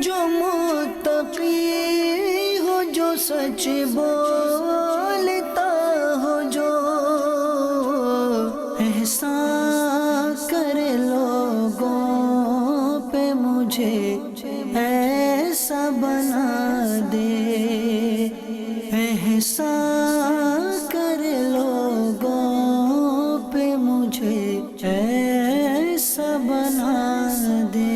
جو متقی ہو، جو سچ بولتا ہو، جو احسان کرے لوگوں پہ، مجھے ایسا بنا دے، احسان کرے لوگوں پہ، مجھے ایسا بنا دے۔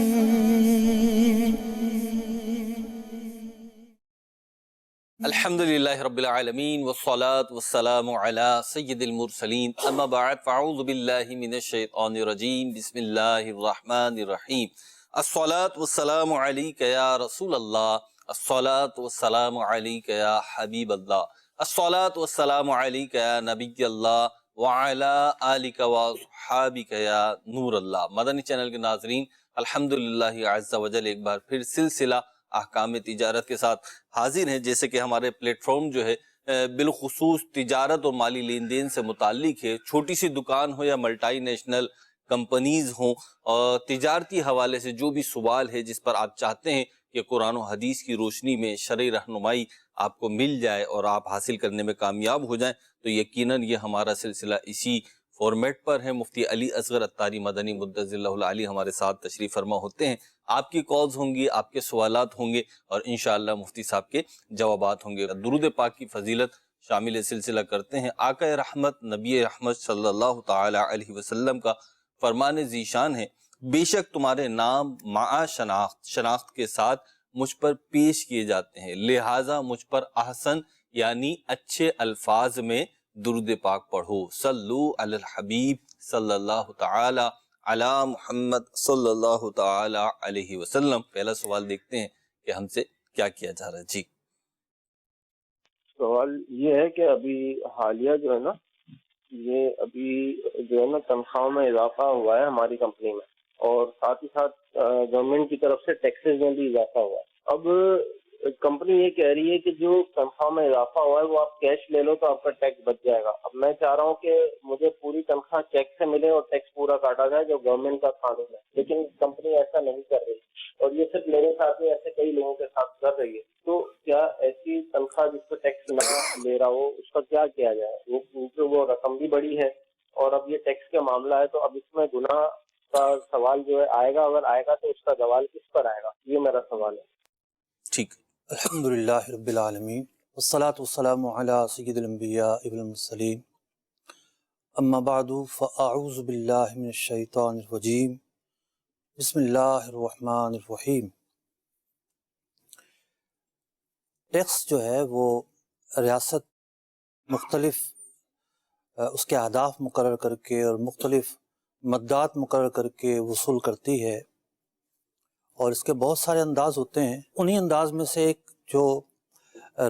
الحمدللہ رب العالمین والصلاة والسلام علی سید المرسلین، اما بعد فاعوذ باللہ من الشیطان الرجیم، بسم اللہ الرحمن الرحیم۔ الصلاة والسلام علیک یا رسول اللہ، الصلاة والسلام علیک یا حبیب اللہ، الصلاة والسلام علیک یا نبی اللہ وعلی آلک واصحابک یا نور اللہ۔ مدنی چینل کے ناظرین، الحمدللہ عز و جل ایک بار پھر سلسلہ احکام تجارت کے ساتھ حاضر ہیں۔ جیسے کہ ہمارے پلیٹ فارم جو ہے بالخصوص تجارت اور مالی لین دین سے متعلق ہے، چھوٹی سی دکان ہو یا ملٹی نیشنل کمپنیز ہوں، اور تجارتی حوالے سے جو بھی سوال ہے جس پر آپ چاہتے ہیں کہ قرآن و حدیث کی روشنی میں شرعی رہنمائی آپ کو مل جائے اور آپ حاصل کرنے میں کامیاب ہو جائیں، تو یقیناً یہ ہمارا سلسلہ اسی فارمیٹ پر ہے۔ مفتی علی اصغر عطاری مدنی مدظر اللہ العلی ہمارے ساتھ تشریف فرما ہوتے ہیں۔ آپ کی کالز ہوں گی، آپ کے سوالات ہوں گے، اور انشاءاللہ مفتی صاحب کے جوابات ہوں گے۔ درود پاک کی فضیلت شامل سلسلہ کرتے ہیں۔ آقا رحمت نبی رحمت صلی اللہ تعالی علیہ وسلم کا فرمان ذیشان ہے، بے شک تمہارے نام مع شناخت کے ساتھ مجھ پر پیش کیے جاتے ہیں، لہٰذا مجھ پر احسن یعنی اچھے الفاظ میں درود پاک پڑھو۔ صلو علی الحبیب صلی اللہ تعالی علی محمد صلی اللہ تعالی علیہ وسلم۔ پہلا سوال دیکھتے ہیں کہ ہم سے کیا کیا جا رہا ہے۔ جی سوال یہ ہے کہ ابھی حالیہ جو ہے نا، یہ ابھی جو ہے نا تنخواہوں میں اضافہ ہوا ہے ہماری کمپنی میں، اور ساتھ ہی ساتھ گورنمنٹ کی طرف سے ٹیکسز میں بھی اضافہ ہوا ہے۔ اب کمپنی یہ کہہ رہی ہے کہ جو تنخواہ میں اضافہ ہوا ہے وہ آپ کیش لے لو تو آپ کا ٹیکس بچ جائے گا۔ اب میں چاہ رہا ہوں کہ مجھے پوری تنخواہ چیک سے ملے اور ٹیکس پورا کاٹا جائے جو گورنمنٹ کا قانون ہے، لیکن کمپنی ایسا نہیں کر رہی، اور یہ صرف میرے ساتھ نہیں، ایسے کئی لوگوں کے ساتھ کر رہی ہے۔ تو کیا ایسی تنخواہ جس پہ ٹیکس نہ لے رہا ہو اس کا کیا کیا جائے؟ وہ رقم بھی بڑی ہے، اور اب یہ ٹیکس کا معاملہ ہے، تو اب اس میں گناہ کا سوال جو ہے آئے گا، اگر آئے گا تو اس کا زوال کس پر آئے گا؟ یہ میرا سوال ہے۔ ٹھیک۔ الحمدللہ رب العالمین والصلاة والسلام علی سید الانبیاء والمرسلین، اما بعد فاعوذ باللہ من الشیطان الرجیم، بسم اللہ الرحمن الرحیم۔ ٹیکس جو ہے وہ ریاست مختلف اس کے اہداف مقرر کر کے اور مختلف مدات مقرر کر کے وصول کرتی ہے، اور اس کے بہت سارے انداز ہوتے ہیں۔ انہی انداز میں سے ایک جو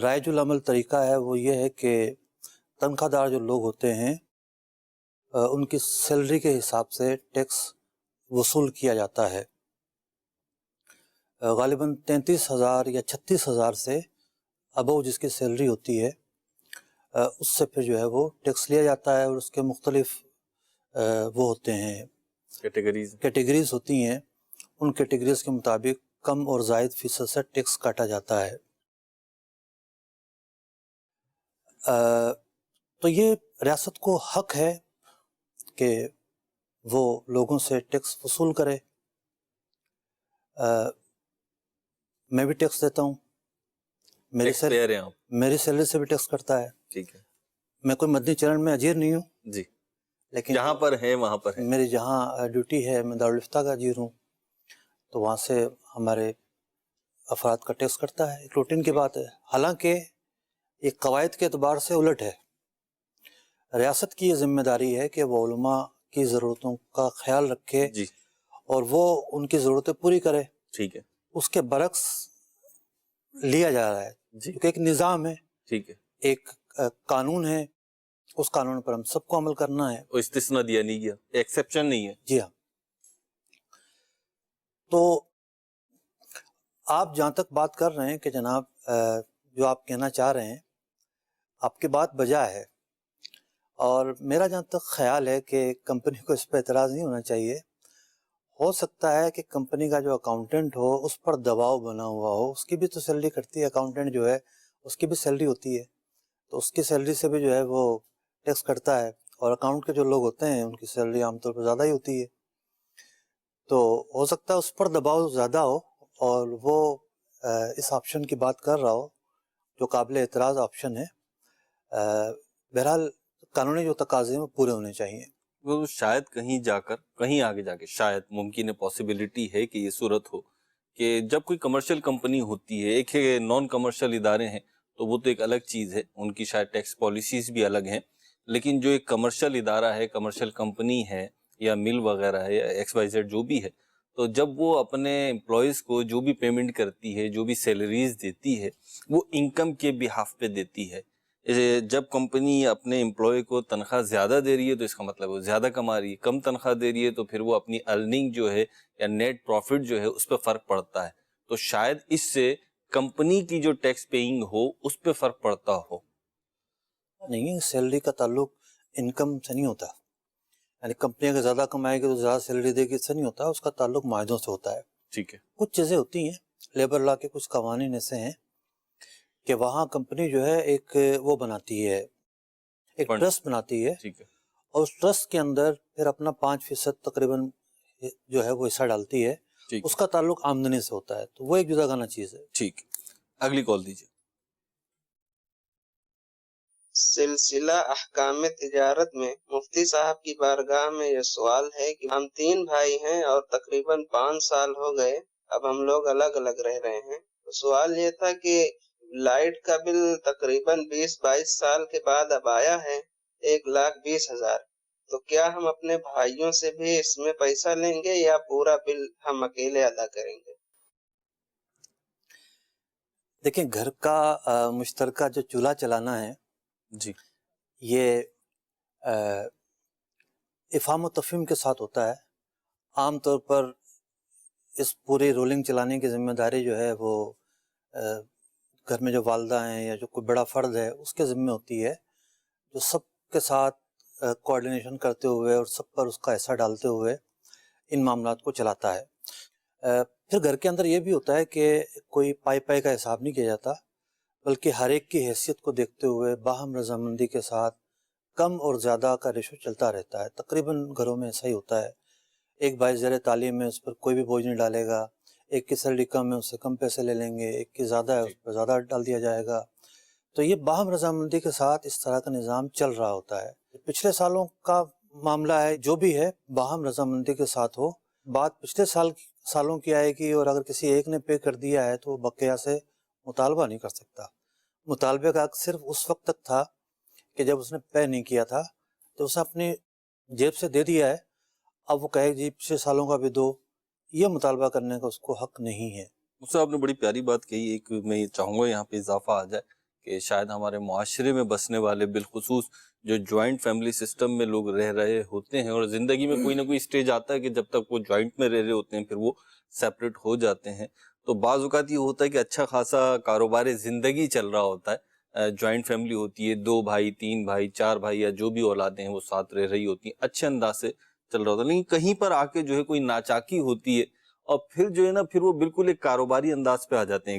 رائج العمل طریقہ ہے وہ یہ ہے کہ تنخواہ دار جو لوگ ہوتے ہیں ان کی سیلری کے حساب سے ٹیکس وصول کیا جاتا ہے۔ غالباً 33,000 یا 36,000 سے ابو جس کی سیلری ہوتی ہے اس سے پھر جو ہے وہ ٹیکس لیا جاتا ہے، اور اس کے مختلف وہ ہوتے ہیں کیٹیگریز ہوتی ہیں، ان کیٹیگریز کے مطابق کم اور زائد فیصد سے ٹیکس کاٹا جاتا ہے۔ تو یہ ریاست کو حق ہے کہ وہ لوگوں سے ٹیکس وصول کرے۔ میں بھی ٹیکس دیتا ہوں، میری سیلری سے بھی ٹیکس کٹتا ہے۔ ٹھیک ہے، میں کوئی مدنی چرن میں اجیر نہیں ہوں، جی، لیکن جہاں پر ہے وہاں پر ہے۔ میری جہاں ڈیوٹی ہے، میں دارالفتہ کا اجیر ہوں، تو وہاں سے ہمارے افراد کا ٹیکس کٹتا ہے، ایک روٹین کی بات ہے۔ حالانکہ ایک قواعد کے اعتبار سے الٹ ہے۔ ریاست کی یہ ذمہ داری ہے کہ وہ علماء کی ضرورتوں کا خیال رکھے جی، اور وہ ان کی ضرورتیں پوری کرے۔ ٹھیک ہے، اس کے برعکس لیا جا رہا ہے، جی، کیونکہ ایک نظام ہے، ٹھیک ہے، ایک قانون ہے، اس قانون پر ہم سب کو عمل کرنا ہے۔ وہ استثناء دیا نہیں گیا، ایکسیپشن نہیں ہے۔ جی ہاں۔ تو آپ جہاں تک بات کر رہے ہیں کہ جناب جو آپ کہنا چاہ رہے ہیں، آپ کی بات بجا ہے، اور میرا جہاں تک خیال ہے کہ کمپنی کو اس پہ اعتراض نہیں ہونا چاہیے، ہو سکتا ہے کہ کمپنی کا جو اکاؤنٹنٹ ہو اس پر دباؤ بنا ہوا ہو، اس کی بھی تو سیلری کٹتی ہے، اکاؤنٹنٹ جو ہے اس کی بھی سیلری ہوتی ہے، تو اس کی سیلری سے بھی جو ہے وہ ٹیکس کٹتا ہے، اور اکاؤنٹ کے جو لوگ ہوتے ہیں ان کی سیلری عام طور پر زیادہ ہی ہوتی ہے، تو ہو سکتا ہے اس پر دباؤ زیادہ ہو اور وہ اس آپشن کی بات کر رہا ہو جو قابل اعتراض آپشن ہے۔ بہرحال قانونی جو تقاضے ہیں وہ پورے ہونے چاہیے۔ وہ شاید کہیں آگے جا کے شاید ممکن ہے، پاسبلٹی ہے کہ یہ صورت ہو کہ جب کوئی کمرشل کمپنی ہوتی ہے، ایک ہے نان کمرشل ادارے ہیں تو وہ تو ایک الگ چیز ہے، ان کی شاید ٹیکس پالیسیز بھی الگ ہیں، لیکن جو ایک کمرشل ادارہ ہے، کمرشل کمپنی ہے یا مل وغیرہ ہے یا ایکس وائی زیڈ جو بھی ہے، تو جب وہ اپنے امپلائیز کو جو بھی پیمنٹ کرتی ہے، جو بھی سیلریز دیتی ہے، وہ انکم کے بہاف پہ دیتی ہے۔ جب کمپنی اپنے امپلائی کو تنخواہ زیادہ دے رہی ہے تو اس کا مطلب وہ زیادہ کما رہی ہے، کم تنخواہ دے رہی ہے تو پھر وہ اپنی ارننگ جو ہے یا نیٹ پروفٹ جو ہے اس پہ فرق پڑتا ہے، تو شاید اس سے کمپنی کی جو ٹیکس پیئنگ ہو اس پہ فرق پڑتا ہو۔ نہیں، سیلری کا تعلق انکم سے نہیں ہوتا، یعنی کمپنی اگر زیادہ کمائے گی تو زیادہ سیلری دے گی، اس سے نہیں ہوتا، اس کا تعلق معاہدوں سے ہوتا ہے۔ ٹھیک ہے، کچھ چیزیں ہوتی ہیں، لیبر لا کے کچھ قوانین ایسے ہیں کہ وہاں کمپنی جو ہے ایک وہ بناتی ہے، ایک فنڈ، ٹرسٹ بناتی ہے، ٹھیک ہے، اور اس ٹرسٹ کے اندر پھر اپنا 5% تقریباً جو ہے وہ حصہ ڈالتی ہے، ٹھیک اس کا تعلق آمدنی سے ہوتا ہے، تو وہ ایک جدا گانا چیز ہے۔ ٹھیک۔ اگلی کال دیجیے۔ سلسلہ احکام تجارت میں مفتی صاحب کی بارگاہ میں یہ سوال ہے کہ ہم 3 بھائی ہیں اور تقریباً 5 سال ہو گئے اب ہم لوگ الگ الگ رہ رہے ہیں، تو سوال یہ تھا کہ لائٹ کا بل تقریباً 20-22 سال کے بعد اب آیا ہے 1,20,000، تو کیا ہم اپنے بھائیوں سے بھی اس میں پیسہ لیں گے یا پورا بل ہم اکیلے ادا کریں گے؟ دیکھیں، گھر کا مشترکہ جو چولہا چلانا ہے جی، یہ افہام و تفہیم کے ساتھ ہوتا ہے۔ عام طور پر اس پوری رولنگ چلانے کی ذمہ داری جو ہے وہ گھر میں جو والدہ ہیں یا جو کوئی بڑا فرد ہے اس کے ذمہ ہوتی ہے، جو سب کے ساتھ کوآرڈینیشن کرتے ہوئے اور سب پر اس کا حصہ ڈالتے ہوئے ان معاملات کو چلاتا ہے۔ پھر گھر کے اندر یہ بھی ہوتا ہے کہ کوئی پائی پائی کا حساب نہیں کیا جاتا، بلکہ ہر ایک کی حیثیت کو دیکھتے ہوئے باہم رضامندی کے ساتھ کم اور زیادہ کا ریشو چلتا رہتا ہے۔ تقریباً گھروں میں ایسا ہی ہوتا ہے، ایک بھائی زیر تعلیم ہے اس پر کوئی بھی بوجھ نہیں ڈالے گا، ایک کی سیلری کم ہے اس سے کم پیسے لے لیں گے، ایک کی زیادہ ہے اس پر زیادہ ڈال دیا جائے گا، تو یہ باہم رضامندی کے ساتھ اس طرح کا نظام چل رہا ہوتا ہے۔ پچھلے سالوں کا معاملہ ہے، جو بھی ہے باہم رضامندی کے ساتھ ہو، بات پچھلے سالوں کی آئے گی، اور اگر کسی ایک نے پے کر دیا ہے تو وہ بقیہ سے مطالبہ نہیں کر سکتا۔ مطالبے کا حق صرف اس وقت تک تھا کہ جب اس نے پے نہیں کیا تھا تو اس نے اپنی جیب سے دے دیا ہے، اب وہ کہے جی پچھلے سالوں کا بھی دو، یہ مطالبہ کرنے کا اس کو حق نہیں ہے۔ اس سے آپ نے بڑی پیاری بات کہی، ایک میں یہ چاہوں گا یہاں پہ اضافہ آ جائے کہ شاید ہمارے معاشرے میں بسنے والے بالخصوص جو جوائنٹ فیملی سسٹم میں لوگ رہ رہے ہوتے ہیں، اور زندگی میں کوئی نہ کوئی سٹیج آتا ہے کہ جب تک وہ جوائنٹ میں رہ رہے ہوتے ہیں پھر وہ سیپریٹ ہو جاتے ہیں، تو بعض اوقات یہ ہوتا ہے کہ اچھا خاصا کاروبار زندگی چل رہا ہوتا ہے، جوائنٹ فیملی ہوتی ہے، 2 بھائی 3 بھائی 4 بھائی یا جو بھی اولادیں ہیں وہ ساتھ رہ رہی ہوتی ہیں، اچھے انداز سے چل رہا ہوتا ہے، لیکن کہیں پر آ کے جو ہے کوئی ناچاکی ہوتی ہے اور پھر جو ہے نا پھر وہ بالکل ایک کاروباری انداز پہ آ جاتے ہیں،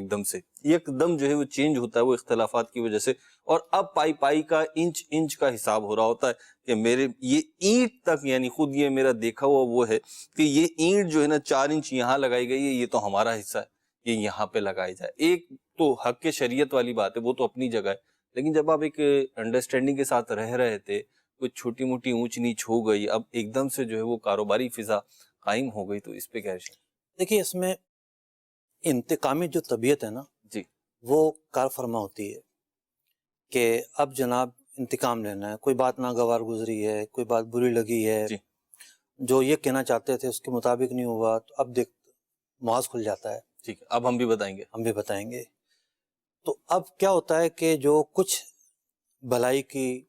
ایک دم جو ہے وہ چینج ہوتا ہے وہ اختلافات کی وجہ سے، اور اب پائی کا انچ کا حساب ہو رہا ہوتا ہے کہ میرے یہ اینٹ تک، یعنی خود یہ میرا دیکھا ہوا وہ ہے کہ یہ اینٹ جو ہے نا 4 انچ یہاں لگائی گئی ہے، یہ تو ہمارا حصہ ہے، یہ یہاں پہ لگائی جائے۔ ایک تو حق کے شریعت والی بات ہے، وہ تو اپنی جگہ ہے، لیکن جب آپ ایک انڈرسٹینڈنگ کے ساتھ رہ رہے تھے، کچھ چھوٹی موٹی اونچ نیچ ہو گئی، اب ایک دم سے جو ہے وہ کاروباری فضا قائم ہو گئی، تو اس پہ کیا ہے؟ دیکھیے، اس میں انتقامی جو طبیعت ہے نا جی، وہ کار فرما ہوتی ہے کہ اب جناب انتقام لینا ہے، کوئی بات ناگوار گزری ہے، کوئی بات بری لگی ہے، جی، جو یہ کہنا چاہتے تھے اس کے مطابق نہیں ہوا، تو اب دیکھ محاذ کھل جاتا ہے، ٹھیک ہے، اب ہم بھی بتائیں گے۔ ہم بھی بتائیں گے۔ تو اب کیا ہوتا ہے کہ جو کچھ بھلائی کی،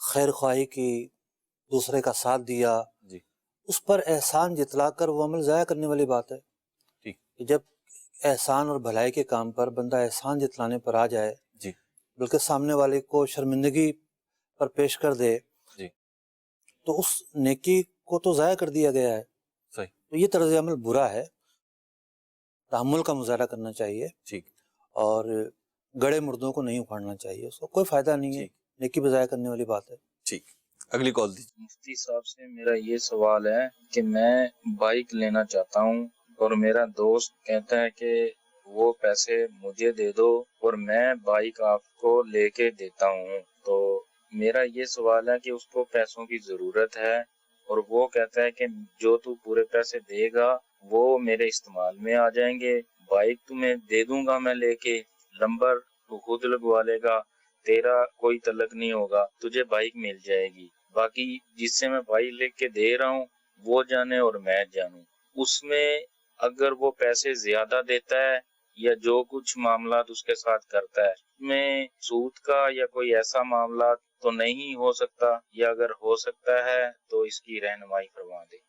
خیر خواہی کی، دوسرے کا ساتھ دیا، جی، اس پر احسان جتلا کر وہ عمل ضائع کرنے والی بات ہے ٹھیک، کہ جب احسان اور بھلائی کے کام پر بندہ احسان جتلانے پر آ جائے، جی، بلکہ سامنے والے کو شرمندگی پر پیش کر دے، جی، تو اس نیکی کو تو ضائع کر دیا گیا ہے۔ صحیح، تو یہ طرز عمل برا ہے، تحمل کا مظاہرہ کرنا چاہیے، ٹھیک اور گڑے مردوں کو نہیں اکھاڑنا چاہیے، اس کو کوئی فائدہ نہیں ہے، ٹھیک نیکی پہ ضائع کرنے والی بات ہے۔ ٹھیک۔ اگلی کال دیجیے۔ مفتی صاحب سے میرا یہ سوال ہے کہ میں بائک لینا چاہتا ہوں اور میرا دوست کہتا ہے کہ وہ پیسے مجھے دے دو اور میں بائک آپ کو لے کے دیتا ہوں، تو میرا یہ سوال ہے کہ اس کو پیسوں کی ضرورت ہے اور وہ کہتا ہے کہ جو تو پورے پیسے دے گا وہ میرے استعمال میں آ جائیں گے، بائک تمہیں دے دوں گا میں لے کے، نمبر تو خود لگوا لے گا، تیرا کوئی تعلق نہیں ہوگا، تجھے بائک مل جائے گی، باقی جس سے میں بائک لے کے دے رہا ہوں وہ جانے اور میں جانوں، اس میں اگر وہ پیسے زیادہ دیتا ہے یا جو کچھ معاملات اس کے ساتھ کرتا ہے میں سود کا یا کوئی ایسا معاملات تو نہیں ہو سکتا، یا اگر ہو سکتا ہے تو اس کی رہنمائی فرما دیں۔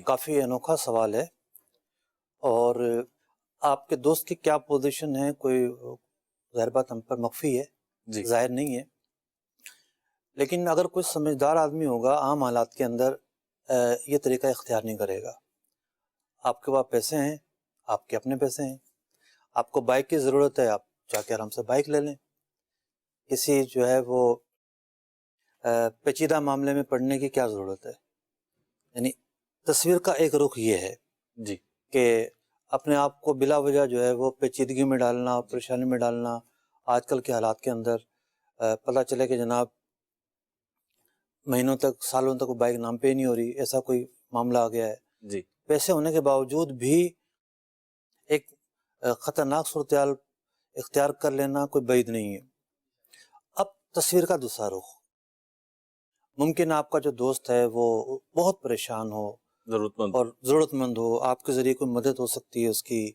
کافی انوکھا سوال ہے، اور آپ کے دوست کی کیا پوزیشن ہے کوئی ظاہر بات ہم پر مخفی ہے، جی ظاہر نہیں ہے، لیکن اگر کوئی سمجھدار آدمی ہوگا عام حالات کے اندر یہ طریقہ اختیار نہیں کرے گا۔ آپ کے پاس پیسے ہیں، آپ کے اپنے پیسے ہیں، آپ کو بائک کی ضرورت ہے، آپ جا کے آرام سے بائک لے لیں، کسی جو ہے وہ پیچیدہ معاملے میں پڑنے کی کیا ضرورت ہے؟ یعنی تصویر کا ایک رخ یہ ہے جی کہ اپنے آپ کو بلا وجہ جو ہے وہ پیچیدگی میں ڈالنا، پریشانی میں ڈالنا، آج کل کے حالات کے اندر پتہ چلے کہ جناب مہینوں تک سالوں تک وہ بائک نام پہ ہی نہیں ہو رہی، ایسا کوئی معاملہ آ گیا ہے۔ جی پیسے ہونے کے باوجود بھی ایک خطرناک صورتحال اختیار کر لینا کوئی بعید نہیں ہے۔ اب تصویر کا دوسرا رخ، ممکن ہے آپ کا جو دوست ہے وہ بہت پریشان ہو ضرورت مند اور ضرورت مند ہو، آپ کے ذریعے کوئی مدد ہو سکتی ہے اس کی،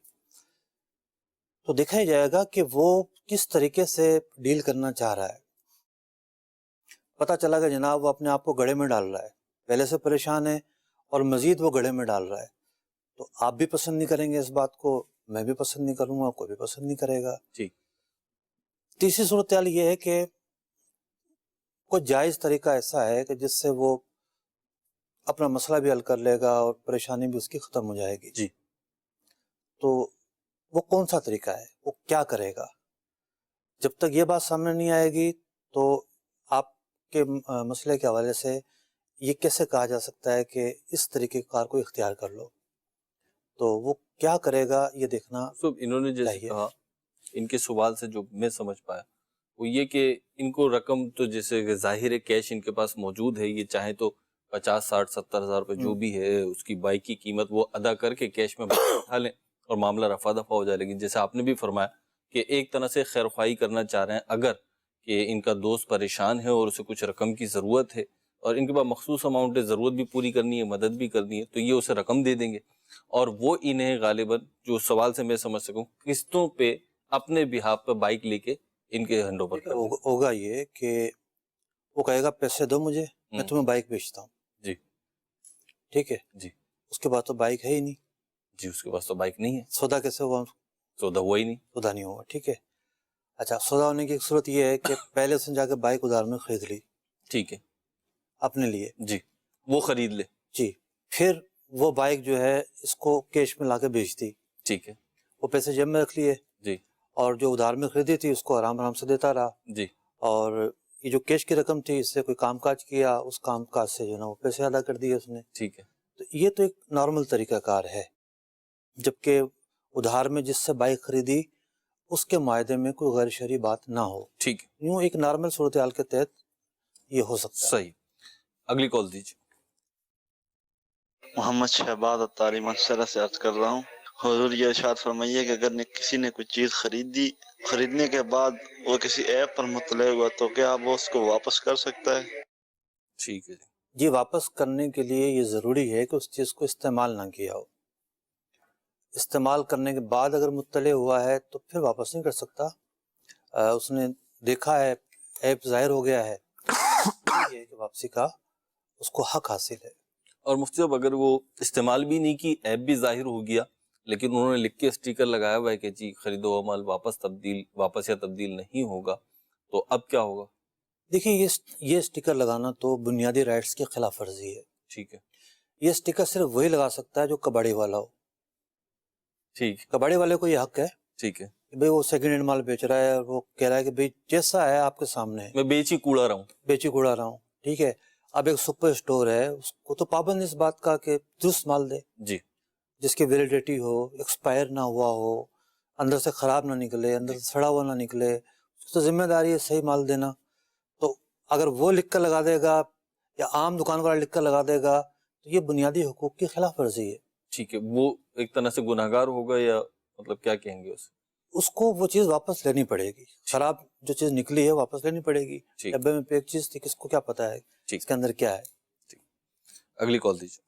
تو دیکھا ہی جائے گا کہ وہ کس طریقے سے ڈیل کرنا چاہ رہا ہے۔ پتہ چلا کہ جناب وہ اپنے آپ کو گڑھے میں ڈال رہا ہے، پہلے سے پریشان ہے اور مزید وہ گڑھے میں ڈال رہا ہے، تو آپ بھی پسند نہیں کریں گے اس بات کو، میں بھی پسند نہیں کروں گا، کوئی بھی پسند نہیں کرے گا۔ ٹھیک۔ تیسری صورتحال یہ ہے کہ کوئی جائز طریقہ ایسا ہے کہ جس سے وہ اپنا مسئلہ بھی حل کر لے گا اور پریشانی بھی اس کی ختم ہو جائے گی۔ جی تو وہ کون سا طریقہ ہے، وہ کیا کرے گا؟ جب تک یہ بات سامنے نہیں آئے گی تو آپ کے مسئلے کے حوالے سے یہ کیسے کہا جا سکتا ہے کہ اس طریقے کار کو اختیار کر لو؟ تو وہ کیا کرے گا یہ دیکھنا انہوں نے جیسے چاہیے۔ کہا، ان کے سوال سے جو میں سمجھ پایا وہ یہ کہ ان کو رقم تو جیسے کہ ظاہر ہے کیش ان کے پاس موجود ہے، یہ چاہیں تو 50 60 70 ہزار روپے جو بھی ہے اس کی بائک کی قیمت وہ ادا کر کے کیش میں اٹھا لیں اور معاملہ رفع دفع ہو جائے، لیکن جیسے آپ نے بھی فرمایا کہ ایک طرح سے خیر خواہی کرنا چاہ رہے ہیں، اگر کہ ان کا دوست پریشان ہے اور اسے کچھ رقم کی ضرورت ہے اور ان کے پاس مخصوص اماؤنٹ ہے، ضرورت بھی پوری کرنی ہے، مدد بھی کرنی ہے، تو یہ اسے رقم دے دیں گے اور وہ انہیں غالباً جو سوال سے میں سمجھ سکوں قسطوں پہ اپنے بہاف پہ بائک لے کے ان کے ہینڈ اوور کر دیں۔ ہوگا یہ کہ وہ کہے گا پیسے دو مجھے، میں تمہیں بائک بیچتا ہوں، جی ٹھیک ہے، جی اس کے بعد تو بائک ہے ہی نہیں، جی اس کے پاس تو بائک نہیں ہے، سودا کیسے ہوا؟ سودا ہوا ہی نہیں۔ سودا نہیں ہوا، ٹھیک ہے۔ اچھا، سودا ہونے کی ایک صورت یہ ہے کہ پہلے اس نے جا کے بائک ادھار میں خرید لی ٹھیک ہے اپنے لیے، جی، وہ خرید لے، جی، پھر وہ بائک جو ہے اس کو کیش میں لا کے بیچ دی، ٹھیک ہے وہ پیسے جیب میں رکھ لیے جی اور جو ادھار میں خریدی تھی اس کو آرام آرام سے دیتا رہا، جی اور یہ جو کیش کی رقم تھی اس سے کوئی کام کاج کیا، اس کام کاج سے جو ہے نا وہ پیسے ادا کر دیے اس نے۔ ٹھیک ہے تو یہ تو ایک نارمل طریقہ کار ہے، جبکہ ادھار میں جس سے بائک خریدی اس کے معاہدے میں کوئی غیر شرعی بات نہ ہو، ٹھیک ہے، یوں ایک نارمل صورتحال کے تحت یہ ہو سکتا ہے۔ صحیح۔ اگلی کال دیجیے۔ محمد شہباز اتاری مسئلہ سے عرض کر رہا ہوں، حضور یہ ارشاد فرمائیے کہ اگر کسی نے کوئی چیز خریدنے کے بعد وہ کسی ایپ پر مطلع ہوا تو کیا وہ اس کو واپس کر سکتا ہے؟ ٹھیک ہے جی، جی، واپس کرنے کے لیے یہ ضروری ہے کہ اس چیز کو استعمال نہ کیا ہو، استعمال کرنے کے بعد اگر مطلع ہوا ہے تو پھر واپس نہیں کر سکتا، اس نے دیکھا ہے ایپ ظاہر ہو گیا ہے، یہ ہے کہ واپسی کا اس کو حق حاصل ہے۔ اور مفتی صاحب اگر وہ استعمال بھی نہیں کی، ایپ بھی ظاہر ہو گیا، لیکن انہوں نے لکھ کے اسٹیکر لگایا ہوا ہے کہ جی خرید و عمل واپس یا تبدیل نہیں ہوگا، تو اب کیا ہوگا؟ دیکھیں یہ اسٹیکر لگانا تو بنیادی رائٹس کی خلاف ورزی ہے، ٹھیک ہے یہ اسٹیکر صرف وہی لگا سکتا ہے جو کباڑی والا ہو. ٹھیک کباڑی والے کو یہ حق ہے ٹھیک ہے. کہ بھئی وہ سیکنڈ ہینڈ مال بیچ رہا ہے اور وہ کہہ رہا ہے کہ بھئی جیسا ہے آپ کے سامنے ہے, میں بیچی کوڑا رہا ہوں. بیچی کوڑا رہا ہوں. ٹھیک ہے. اب ایک سپر اسٹور ہے, اس کو تو پابند اس بات کا کہ درست مال دے, جی جس کی ویلیڈیٹی ہو, ایکسپائر نہ ہوا ہو, اندر سے خراب نہ نکلے, اندر سے سڑا ہوا نہ نکلے, اس تو ذمہ داری ہے صحیح مال دینا. تو اگر وہ لکھ کر لگا دے گا یا عام دکان والا لکھ کر لگا دے گا تو یہ بنیادی حقوق کی خلاف ورزی ہے. ٹھیک ہے. وہ ایک طرح سے گناہ گار ہوگا یا مطلب کیا کہیں گے اسے؟ اس کو وہ چیز واپس لینی پڑے گی. خراب جو چیز نکلی ہے واپس لینی پڑے گی. ڈبے میں پیک چیز تھی, کس کو کیا پتا ہے اس کے اندر کیا ہے. اگلی کال دیجیے.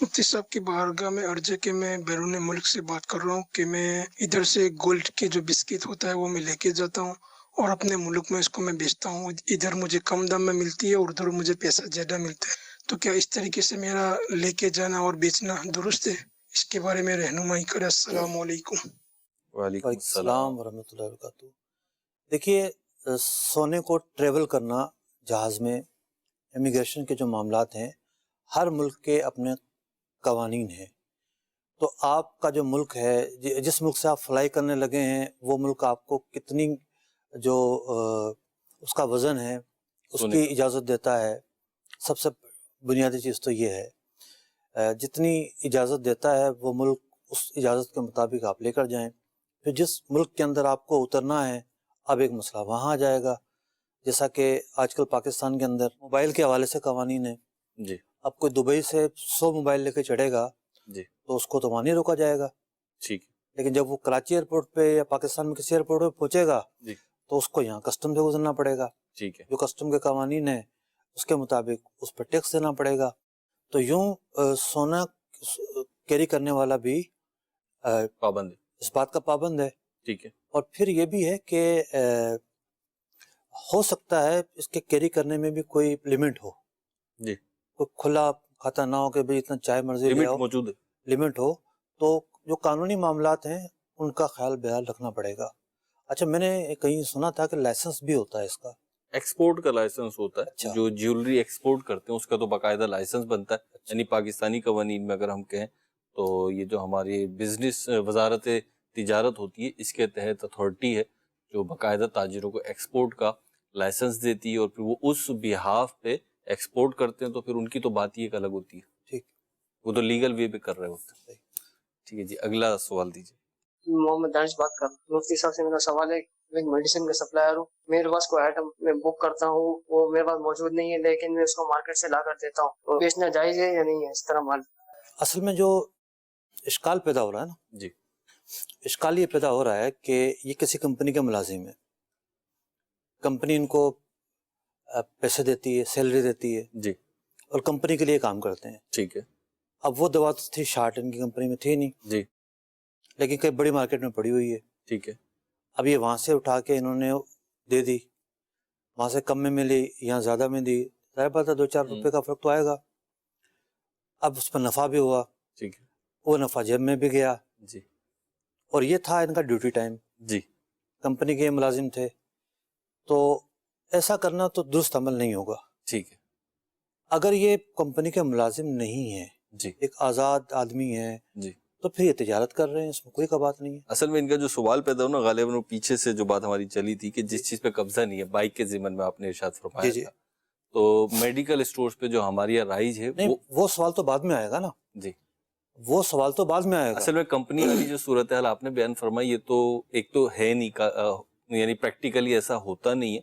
مفتی صاحب کی بارگاہ میں عرض ہے کہ میں بیرون ملک سے بات کر رہا ہوں کہ میں ادھر سے گولڈ کے جو بسکٹ ہوتا ہے وہ میں لے کے جاتا ہوں اور اپنے ملک میں اس کو میں بیچتا ہوں. ادھر مجھے کم دام میں ملتی ہے اور ادھر مجھے پیسہ زیادہ ملتا ہے. تو کیا اس طریقے سے میرا لے کے جانا اور بیچنا درست ہے؟ اس کے بارے میں رہنمائی کرے. السلام علیکم. وعلیکم السلام ورحمۃ اللہ وبرکاتہ. دیکھیے, سونے کو ٹریول کرنا جہاز میں, امیگریشن کے جو معاملات ہیں, ہر ملک کے اپنے قوانین ہیں. تو آپ کا جو ملک ہے, جس ملک سے آپ فلائی کرنے لگے ہیں, وہ ملک آپ کو کتنی جو اس کا وزن ہے اس کی اجازت دیتا ہے. سب سے بنیادی چیز تو یہ ہے, جتنی اجازت دیتا ہے وہ ملک اس اجازت کے مطابق آپ لے کر جائیں. پھر جس ملک کے اندر آپ کو اترنا ہے, اب ایک مسئلہ وہاں آ جائے گا. جیسا کہ آج کل پاکستان کے اندر موبائل کے حوالے سے قوانین ہیں. جی. اب کوئی دبئی سے 100 موبائل لے کے چڑھے گا جی تو اس کو تو وہاں نہیں روکا جائے گا. ٹھیک. لیکن جب وہ کراچی ایئرپورٹ پہ یا پاکستان میں کسی ایئرپورٹ پہ پہنچے گا جی تو اس کو یہاں کسٹم سے گزرنا پڑے گا. ٹھیک ہے. جو کسٹم کے قوانین ہیں اس کے مطابق اس پہ ٹیکس دینا پڑے گا. تو یوں سونا کیری کرنے والا بھی پابند ہے, اس بات کا پابند ہے. ٹھیک ہے. اور پھر یہ بھی ہے کہ ہو سکتا ہے اس کے کیری کرنے میں بھی کوئی لمٹ ہو. جی. کوئی کھلا کھاتا نہ ہو کہ بھئی اتنا چاہے مرضی لے آؤ, موجود ہے, لمٹ ہو. تو جو قانونی معاملات ہیں ان کا خیال بہال رکھنا پڑے گا. اچھا, میں نے کہیں سنا تھا کہ لائسنس بھی ہوتا ہے اس کا. ایکسپورٹ کا لائسنس ہوتا ہے. اچھا. جو جیولری ایکسپورٹ کرتے ہیں اس کا تو باقاعدہ لائسنس بنتا ہے. یعنی پاکستانی قوانین میں اگر ہم کہیں تو یہ جو ہماری بزنس وزارت تجارت ہوتی ہے, اس کے تحت اتھارٹی ہے جو باقاعدہ تاجروں کو ایکسپورٹ کا لائسنس دیتی ہے, اور پھر وہ اس بہاف پہ ایکسپورٹ کرتے ہیں. تو پھر ان کی تو بات ہی ایک الگ ہوتی ہے. ٹھیک. وہ تو لیگل وے پہ کر رہے ہوتے ہیں. ٹھیک ہے جی, اگلا سوال دیجیے. محمد دانش بات کر رہا ہوں. مفتی صاحب سے میرا سوال ہے, میں میڈیسن کا سپلائر ہوں. میرے پاس کوئی آئٹم میں بک کرتا ہوں, وہ میرے پاس موجود نہیں ہے, لیکن میں اس کو مارکیٹ سے لا کر دیتا ہوں. تو بیچنا جائز ہے یا نہیں ہے اس طرح مال؟ اصل میں جو اشکال پیدا ہو رہا ہے نا, جی, اشکال یہ پیدا ہو رہا ہے کہ یہ کسی کمپنی کے ملازم ہے. کمپنی ان کو پیسے دیتی ہے, سیلری دیتی ہے. جی. اور کمپنی کے لیے کام کرتے ہیں. ٹھیک ہے. اب وہ دوا تو تھی شارٹ ان کی کمپنی میں تھی نہیں. جی. لیکن کئی بڑی مارکیٹ میں پڑی ہوئی ہے. ٹھیک ہے. اب یہ وہاں سے اٹھا کے انہوں نے دے دی, وہاں سے کم میں ملی, یہاں زیادہ میں دی. ظاہر بات ہے 2-4 روپے کا فرق تو آئے گا. اب اس پر نفع بھی ہوا. ٹھیک ہے. وہ نفع جیب میں بھی گیا. جی. اور یہ تھا ان کا ڈیوٹی ٹائم. جی. کمپنی کے ملازم تھے. تو ایسا کرنا تو درست عمل نہیں ہوگا. ٹھیک ہے. اگر یہ کمپنی کے ملازم نہیں ہیں, جی, ایک آزاد آدمی ہے, جی, تو پھر یہ تجارت کر رہے ہیں, اس میں کوئی بات نہیں ہے. اصل میں ان کا جو سوال پیدا ہو نا, غالباً وہ پیچھے سے جو بات ہماری چلی تھی کہ جس چیز پہ قبضہ نہیں ہے, بائک کے ضمن میں آپ نے ارشاد فرمایا تھا. تو میڈیکل اسٹورز پہ جو ہماری یہاں رائج ہے, وہ سوال تو بعد میں آئے گا نا. جی, وہ سوال تو بعد میں آئے گا. اصل میں کمپنی والی جو صورتحال آپ نے بیان فرمائی, یہ تو ایک تو ہے نہیں, یعنی پریکٹیکلی ایسا ہوتا نہیں ہے.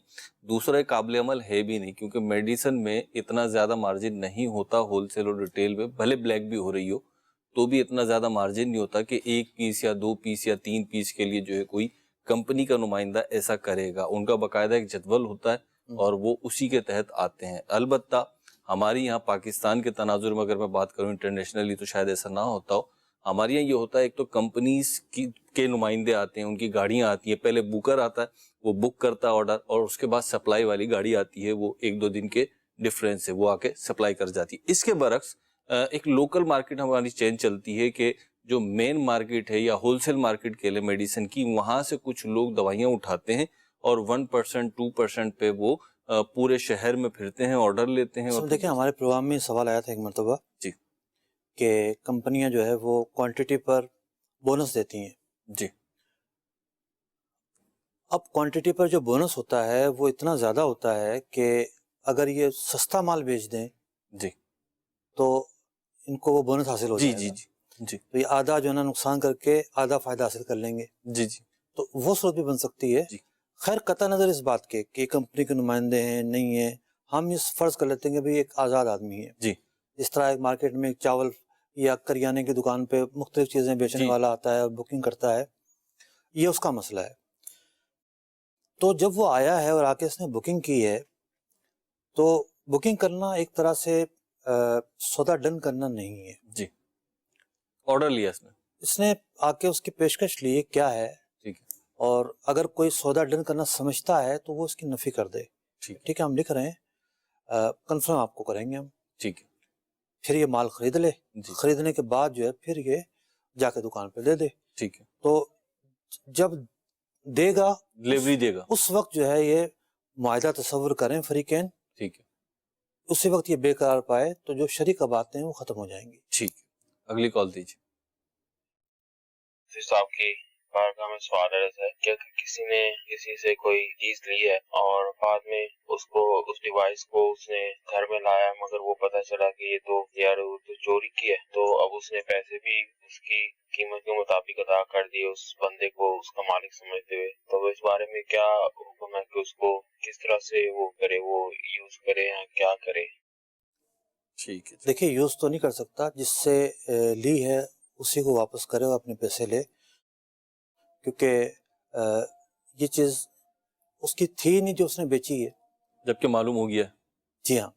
دوسرا قابل عمل ہے بھی نہیں, کیونکہ میڈیسن میں اتنا زیادہ مارجن نہیں ہوتا. ہول سیل اور ریٹیل میں بھلے بلیک بھی ہو رہی ہو تو بھی اتنا زیادہ مارجن نہیں ہوتا کہ 1 پیس یا 2 پیس یا 3 پیس کے لیے جو ہے کوئی کمپنی کا نمائندہ ایسا کرے گا. ان کا باقاعدہ ایک جدول ہوتا ہے اور وہ اسی کے تحت آتے ہیں. البتہ ہماری یہاں پاکستان کے تناظر میں اگر میں بات کروں, انٹرنیشنلی تو شاید ایسا نہ ہوتا ہو. ہمارے یہاں یہ ہوتا ہے, ایک تو کمپنیز کے نمائندے آتے ہیں, ان کی گاڑیاں آتی ہیں. پہلے بوکر آتا ہے, وہ بک کرتا ہے آرڈر, اور اس کے بعد سپلائی والی گاڑی آتی ہے, وہ 1-2 دن کے ڈفرینس سے وہ آ کے سپلائی کر جاتی ہے. اس کے برعکس ایک لوکل مارکیٹ ہماری چین چلتی ہے کہ جو مین مارکیٹ ہے یا ہول سیل مارکیٹ کے لیے میڈیسن کی, وہاں سے کچھ لوگ دوائیاں اٹھاتے ہیں اور 1% 2% پہ وہ پورے شہر میں پھرتے ہیں, آرڈر لیتے ہیں. اور دیکھیں, ہمارے پروگرام میں سوال آیا تھا ایک مرتبہ کہ کمپنیاں جو ہے وہ کوانٹٹی پر بونس دیتی ہیں. جی اب کوانٹٹی پر جو بونس ہوتا ہے وہ اتنا زیادہ ہوتا ہے کہ اگر یہ سستا مال بیچ دیں جی تو ان کو وہ بونس حاصل ہو جی جائے جی گا. جی جی تو یہ آدھا جو ہے نا نقصان کر کے آدھا فائدہ حاصل کر لیں گے. جی جی تو وہ صورت بھی بن سکتی ہے. جی. خیر قطع نظر اس بات کے کہ کمپنی کے نمائندے ہیں نہیں ہیں، ہم اس فرض کر لیتے ہیں کہ بھئی ایک آزاد آدمی ہے. جی اس طرح ایک مارکیٹ میں ایک چاول یا کریانے کی دکان پہ مختلف چیزیں بیچنے جی. والا آتا ہے اور بکنگ کرتا ہے، یہ اس کا مسئلہ ہے. تو جب وہ آیا ہے اور آ کے اس نے بکنگ کی ہے تو بکنگ کرنا ایک طرح سے سودا ڈن کرنا نہیں ہے. جی آرڈر لیا اس نے آ کے اس کی پیشکش لی کیا ہے، ٹھیک ہے اور اگر کوئی سودا ڈن کرنا سمجھتا ہے تو وہ اس کی نفی کر دے. ٹھیک ہے ہم لکھ رہے ہیں، کنفرم آپ کو کریں گے ہم. ٹھیک ہے پھر یہ مال خرید لے، جی خریدنے کے بعد جو ہے پھر یہ جا کے دکان پہ دے دے. ٹھیک ہے تو جب دے گا ڈلیوری دے گا. اس وقت جو ہے یہ معاہدہ تصور کریں فریقین، ٹھیک ہے اسی وقت یہ بے قرار پائے تو جو شریک باتیں ہیں وہ ختم ہو جائیں گی. ٹھیک ہے. اگلی کال دیجیے. صاحب کی بارگاہ میں سوال عرض ہے کہ اگر کسی نے کسی سے کوئی چیز لی ہے اور بعد میں اس ڈیوائس کو اس نے گھر میں لایا مگر وہ پتہ چلا کہ یہ تو چوری کی ہے، تو اب اس نے پیسے بھی اس کی قیمت کے مطابق ادا کر دیے اس بندے کو اس کا مالک سمجھتے ہوئے، تو اس بارے میں کیا حکم ہے کہ اس کو کس طرح سے وہ کرے، وہ یوز کرے یا کیا کرے؟ ٹھیک ہے. دیکھیے یوز تو نہیں کر سکتا، جس سے لی ہے اسی کو واپس کرے اور اپنے پیسے لے، کیونکہ یہ چیز اس کی تھی نہیں جو اس نے بیچی ہے. جبکہ معلوم ہو گیا. جی ہاں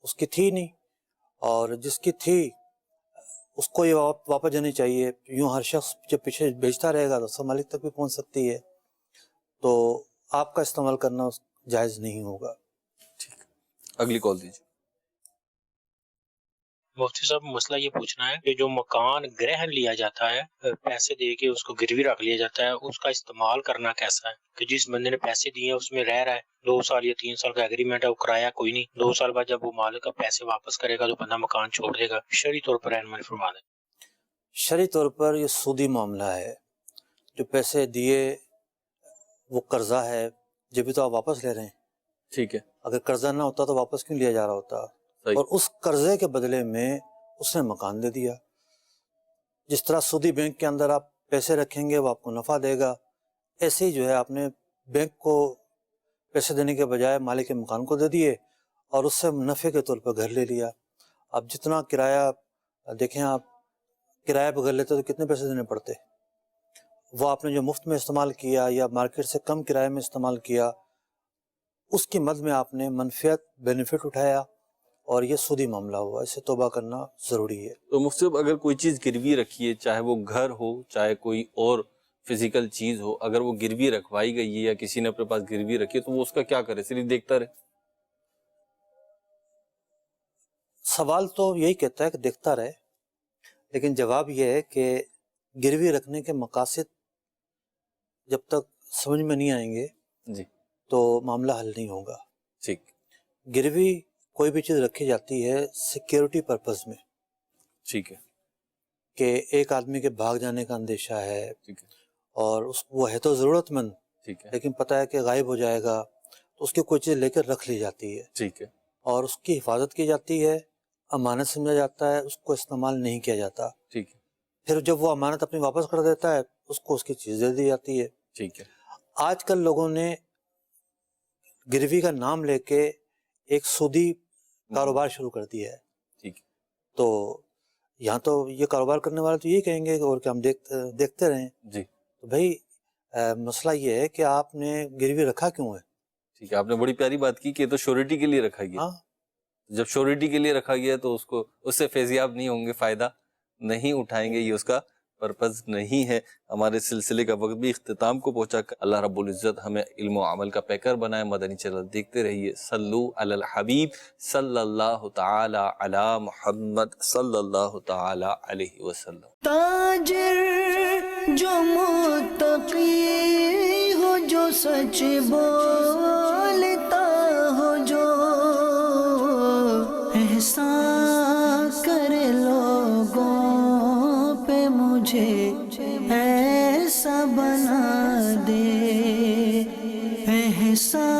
اس کی تھی نہیں، اور جس کی تھی اس کو یہ واپس جانی چاہیے. یوں ہر شخص جب پیچھے بیچتا رہے گا تو اس مالک تک بھی پہنچ سکتی ہے، تو آپ کا استعمال کرنا جائز نہیں ہوگا. ٹھیک. اگلی کال دیجیے. مفتی صاحب مسئلہ یہ پوچھنا ہے کہ جو مکان گرہن لیا جاتا ہے، پیسے دے کے اس کو گروی رکھ لیا جاتا ہے، اس کا استعمال کرنا کیسا ہے؟ کہ جس بندے نے پیسے دیے اس میں رہ رہا ہے، 2 سال یا 3 سال کا ایگریمنٹ ہے، وہ کرایہ کوئی نہیں، 2 سال بعد جب وہ مالک کا پیسے واپس کرے گا تو بندہ مکان چھوڑ دے گا، شرعی طور پر رہنمائی فرما دیں. شرعی طور پر یہ سودی معاملہ ہے. جو پیسے دیے وہ قرضہ ہے، جبھی تو آپ واپس لے رہے ہیں. ٹھیک ہے. اگر قرضہ نہ ہوتا تو واپس کیوں لیا جا رہا ہوتا؟ صحیح. اور اس قرضے کے بدلے میں اس نے مکان دے دیا. جس طرح سودی بینک کے اندر آپ پیسے رکھیں گے وہ آپ کو نفع دے گا، ایسے ہی جو ہے آپ نے بینک کو پیسے دینے کے بجائے مالک کے مکان کو دے دیے اور اس سے نفع کے طور پر گھر لے لیا. اب جتنا کرایہ دیکھیں، آپ کرایہ پہ گھر لیتے تو کتنے پیسے دینے پڑتے؟ وہ آپ نے جو مفت میں استعمال کیا یا مارکیٹ سے کم کرایہ میں استعمال کیا، اس کی مد میں آپ نے منفعت بینیفٹ اٹھایا اور یہ سودی معاملہ ہوا. اسے توبہ کرنا ضروری ہے. تو مفتی صاحب اگر کوئی چیز گروی رکھی ہے، چاہے وہ گھر ہو چاہے کوئی اور فزیکل چیز ہو، اگر وہ گروی رکھوائی گئی ہے یا کسی نے اپنے پاس گروی رکھی ہے تو وہ اس کا کیا کرے؟ صرف دیکھتا رہے؟ سوال تو یہی کہتا ہے کہ دیکھتا رہے، لیکن جواب یہ ہے کہ گروی رکھنے کے مقاصد جب تک سمجھ میں نہیں آئیں گے جی تو معاملہ حل نہیں ہوگا. ٹھیک. گروی کوئی بھی چیز رکھی جاتی ہے سیکیورٹی پرپز میں، ٹھیک ہے. کہ ایک آدمی کے بھاگ جانے کا اندیشہ ہے ٹھیک ہے. اور وہ ہے تو ضرورت مند، ٹھیک ہے. لیکن پتہ ہے کہ غائب ہو جائے گا تو اس کی کوئی چیز لے کر رکھ لی جاتی ہے ٹھیک ہے. اور اس کی حفاظت کی جاتی ہے، امانت سمجھا جاتا ہے، اس کو استعمال نہیں کیا جاتا. ٹھیک ہے. پھر جب وہ امانت اپنی واپس کر دیتا ہے اس کو اس کی چیز دے دی جاتی ہے. ٹھیک ہے. آج کل لوگوں نے گروی کا نام لے کے ایک سودی کاروبار شروع کر دیا ہے. ٹھیک ہے. تو یہاں تو یہ کاروبار کرنے والے تو یہی کہیں گے اور کہ ہم دیکھتے رہیں. جی. تو بھائی مسئلہ یہ ہے کہ آپ نے گروی رکھا کیوں ہے؟ ٹھیک ہے. آپ نے بڑی پیاری بات کی کہ یہ تو شیورٹی کے لیے رکھا گیا. ہاں جب شیورٹی کے لیے رکھا گیا تو اس سے فیضیاب نہیں ہوں گے، فائدہ نہیں اٹھائیں گے، یہ اس کا پرپز نہیں ہے. ہمارے سلسلے کا وقت بھی اختتام کو پہنچا. اللہ رب العزت ہمیں علم و عمل کا پیکر بنائے. مدنی چینل دیکھتے رہیے. صلو علی الحبیب صلی اللہ تعالی علی محمد صلی اللہ تعالی علیہ وسلم. تاجر جو متقی ہو، جو سچ بولتا ہو، جو احسان کرے لوگوں مجھے ایسا بنا دے، احسان